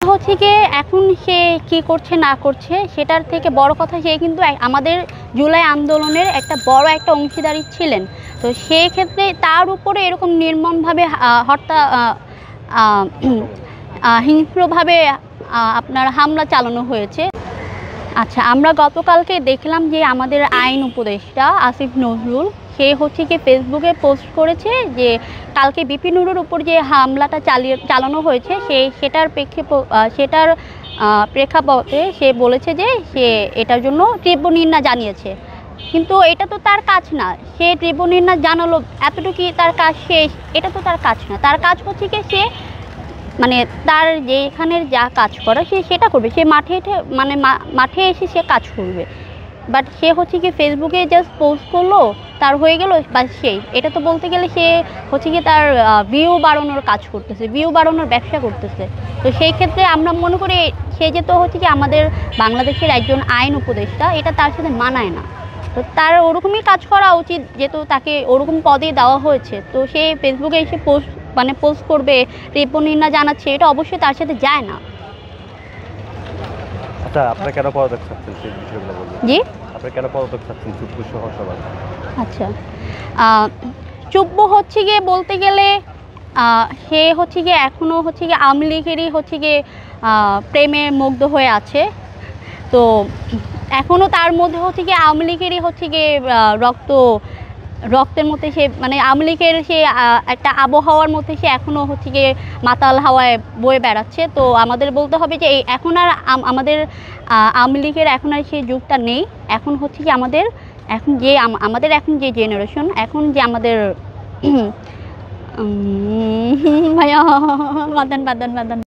হচ্ছে গিয়ে এখন সে কি করছে না করছে সেটার থেকে বড় কথা, সে কিন্তু আমাদের জুলাই আন্দোলনের একটা বড় একটা অংশীদারি ছিলেন। তো সেই ক্ষেত্রে তার উপরে এরকম নির্মমভাবে হত্যা হিংস্রভাবে আপনার হামলা চালানো হয়েছে। আচ্ছা, আমরা গতকালকে দেখলাম যে আমাদের আইন উপদেষ্টা আসিফ নজরুল সে হচ্ছে কি ফেসবুকে পোস্ট করেছে যে কালকে বিপি নুরের উপর যে হামলাটা চালানো হয়েছে সেটার প্রেক্ষাপটে সে বলেছে যে সে এটার জন্য তীব্র নিন্দা জানিয়েছে। কিন্তু এটা তো তার কাজ না, সে তীব্র নিন্দা জানালো এতটুকুই তার কাজ শেষ? এটা তো তার কাজ না। তার কাজ হচ্ছে কি সে মানে তার যেখানের যা কাজ করা সে সেটা করবে, সে মাঠে এসে সে কাজ করবে। বাট সে হচ্ছে কি ফেসবুকে জাস্ট পোস্ট করলো, তার হয়ে গেল বা সেই, এটা তো বলতে গেলে সে হচ্ছে কি তার ভিউ বাড়ানোর কাজ করতেছে, ভিউ বাড়ানোর ব্যবসা করতেছে। তো সেই ক্ষেত্রে আমরা মনে করি সে যেহেতু হচ্ছে কি আমাদের বাংলাদেশের একজন আইন উপদেষ্টা, এটা তার সাথে মানায় না। তো তার ওরকমই কাজ করা উচিত, যেহেতু তাকে ওরকম পদে দেওয়া হয়েছে। তো সে ফেসবুকে এসে পোস্ট করবে, তীব্র নিন্দা জানাচ্ছে, এটা অবশ্যই তার সাথে যায় না। আচ্ছা, আপনি কেন পদত্যাগ চাচ্ছেন সেই বিষয়গুলো বলবেন? জি, আপনি কেন পদত্যাগ চাচ্ছেন চুপ্পু সহ সবার? আচ্ছা, চুপ্পু হচ্ছে গিয়ে বলতে গেলে সে হচ্ছে গিয়ে এখনও হচ্ছে গিয়ে আওয়ামী লীগেরই হচ্ছে গিয়ে প্রেমে মুগ্ধ হয়ে আছে। তো এখনও তার মধ্যে হচ্ছে গিয়ে আওয়ামী লীগেরই হচ্ছে গিয়ে রক্তের মধ্যে সে মানে আওয়ামী লীগের সে একটা আবহাওয়ার মধ্যে সে এখনও হচ্ছে গিয়ে মাতাল হাওয়ায় বয়ে বেড়াচ্ছে। তো আমাদের বলতে হবে যে এখন আর আমাদের আওয়ামী লীগের এখন আর সেই যুগটা নেই। এখন হচ্ছে কি আমাদের এখন যে জেনারেশন, এখন যে আমাদের ভাইয়া বাদান